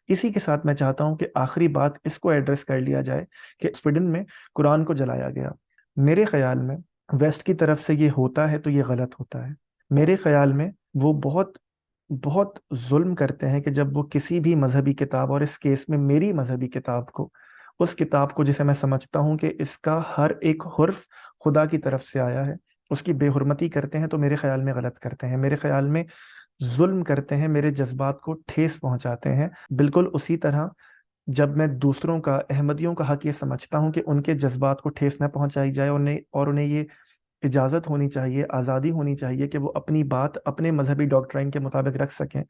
اسی کے ساتھ میں چاہتا ہوں کہ آخری بات اس کو ایڈریس کر لیا جائے کہ سویڈن میں قرآن کو جلایا گیا. میرے خیال میں ویسٹ کی طرف سے یہ ہوتا ہے تو یہ غلط ہوتا ہے. میرے خیال میں وہ بہت بہت ظلم کرتے ہیں کہ جب وہ کسی بھی مذہبی کتاب، اور اس کیس میں میری مذہبی کتاب کو، اس کتاب کو جسے میں سمجھتا ہوں کہ اس کا ہر ایک حرف خدا کی طرف سے آیا ہے، اس کی بے حرمتی کرتے ہیں تو میرے خیال میں غلط کرتے ہیں. میرے خیال میں ظلم کرتے ہیں، میرے جذبات کو ٹھیس پہنچاتے ہیں. بالکل اسی طرح جب میں دوسروں کا، احمدیوں کا حق یہ سمجھتا ہوں کہ ان کے جذبات کو ٹھیس نہ پہنچائی جائے، اور انہیں یہ اجازت ہونی چاہیے، آزادی ہونی چاہیے کہ وہ اپنی بات اپنے مذہبی ڈاکٹرائن کے مطابق رکھ سکیں،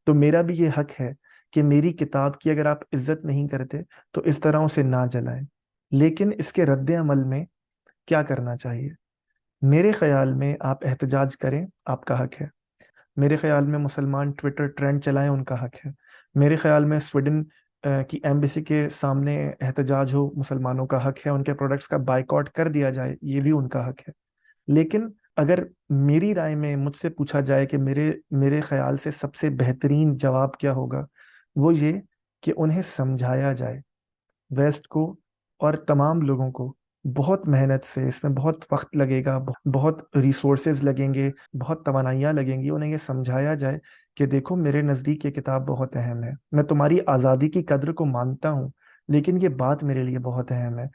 تو میرا بھی یہ حق ہے کہ میری کتاب کی اگر آپ عزت نہیں کرتے تو اس طرح اسے نہ جلائیں. لیکن اس کے رد عمل میں کیا کرنا چاہیے؟ میرے خیال میں آپ احتجاج کریں، آپ کا حق ہے. میرے خیال میں مسلمان ٹویٹر ٹرینڈ چلائیں، ان کا حق ہے. میرے خیال میں سویڈن کی ایمبیسی کے سامنے احتجاج ہو، مسلمانوں کا حق ہے. ان کے پروڈکٹس کا بائیکاٹ کر دیا جائے، یہ بھی ان کا حق ہے. لیکن اگر میری رائے میں مجھ سے پوچھا جائے کہ میرے خیال سے سب سے بہترین جواب کیا ہوگا، وہ یہ کہ انہیں سمجھایا جائے، ویسٹ کو اور تمام لوگوں کو. بہت محنت سے، اس میں بہت وقت لگے گا، بہت ریسورسز لگیں گے، بہت توانائیاں لگیں گی. انہیں یہ سمجھایا جائے کہ دیکھو میرے نزدیک یہ کتاب بہت اہم ہے، میں تمہاری آزادی کی قدر کو مانتا ہوں لیکن یہ بات میرے لیے بہت اہم ہے.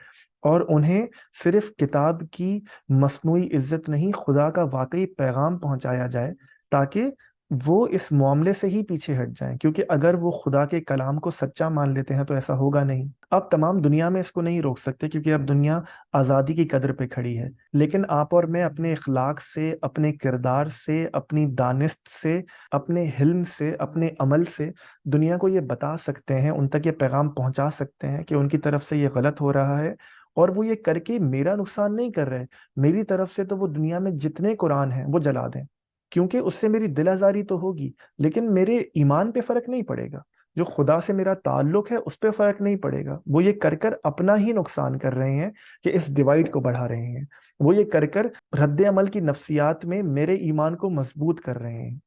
اور انہیں صرف کتاب کی مصنوعی عزت نہیں، خدا کا واقعی پیغام پہنچایا جائے تاکہ وہ اس معاملے سے ہی پیچھے ہٹ جائیں. کیونکہ اگر وہ خدا کے کلام کو سچا مان لیتے ہیں تو ایسا ہوگا نہیں. آپ تمام دنیا میں اس کو نہیں روک سکتے کیونکہ اب دنیا آزادی کی قدر پہ کھڑی ہے. لیکن آپ اور میں اپنے اخلاق سے، اپنے کردار سے، اپنی دانست سے، اپنے حلم سے، اپنے عمل سے دنیا کو یہ بتا سکتے ہیں، ان تک یہ پیغام پہنچا سکتے ہیں کہ ان کی طرف سے یہ غلط ہو رہا ہے. اور وہ یہ کر کے میرا نقصان نہیں کر رہے. میری طرف سے تو وہ دنیا میں جتنے قرآن ہیں وہ جلا دیں، کیونکہ اس سے میری دل آزاری تو ہوگی لیکن میرے ایمان پہ فرق نہیں پڑے گا. جو خدا سے میرا تعلق ہے اس پہ فرق نہیں پڑے گا. وہ یہ کر کر اپنا ہی نقصان کر رہے ہیں کہ اس ڈیوائڈ کو بڑھا رہے ہیں. وہ یہ کر کر رد عمل کی نفسیات میں میرے ایمان کو مضبوط کر رہے ہیں.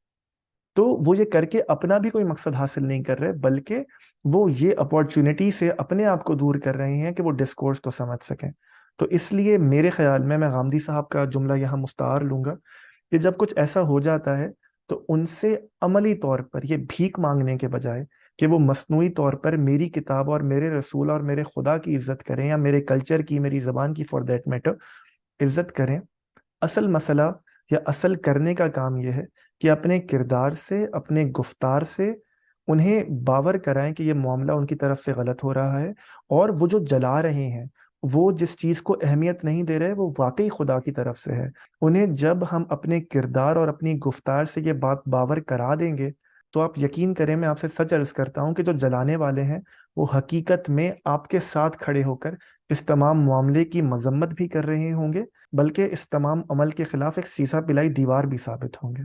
تو وہ یہ کر کے اپنا بھی کوئی مقصد حاصل نہیں کر رہے، بلکہ وہ یہ اپارچونٹی سے اپنے آپ کو دور کر رہے ہیں کہ وہ ڈسکورس کو سمجھ سکیں. تو اس لیے میرے خیال میں غامدی صاحب کا جملہ یہاں مستعار لوں گا کہ جب کچھ ایسا ہو جاتا ہے تو ان سے عملی طور پر یہ بھیک مانگنے کے بجائے کہ وہ مصنوعی طور پر میری کتاب اور میرے رسول اور میرے خدا کی عزت کریں، یا میرے کلچر کی، میری زبان کی فار دیٹ میٹر عزت کریں. اصل مسئلہ یا اصل کرنے کا کام یہ ہے کہ اپنے کردار سے، اپنے گفتار سے انہیں باور کرائیں کہ یہ معاملہ ان کی طرف سے غلط ہو رہا ہے، اور وہ جو جلا رہے ہیں، وہ جس چیز کو اہمیت نہیں دے رہے، وہ واقعی خدا کی طرف سے ہے. انہیں جب ہم اپنے کردار اور اپنی گفتار سے یہ بات باور کرا دیں گے تو آپ یقین کریں، میں آپ سے سچ عرض کرتا ہوں کہ جو جلانے والے ہیں وہ حقیقت میں آپ کے ساتھ کھڑے ہو کر اس تمام معاملے کی مذمت بھی کر رہے ہوں گے، بلکہ اس تمام عمل کے خلاف ایک سیسا پلائی دیوار بھی ثابت ہوں گے.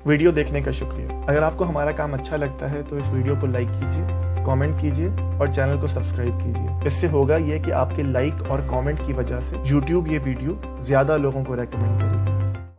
ویڈیو دیکھنے کا شکریہ. اگر آپ کو ہمارا کام اچھا لگتا ہے تو اس ویڈیو کو لائک کیجیے، کامنٹ کیجیے اور چینل کو سبسکرائب کیجیے. اس سے ہوگا یہ کہ آپ کے لائک اور کامنٹ کی وجہ سے یوٹیوب یہ ویڈیو زیادہ لوگوں کو ریکمینڈ کرے گی.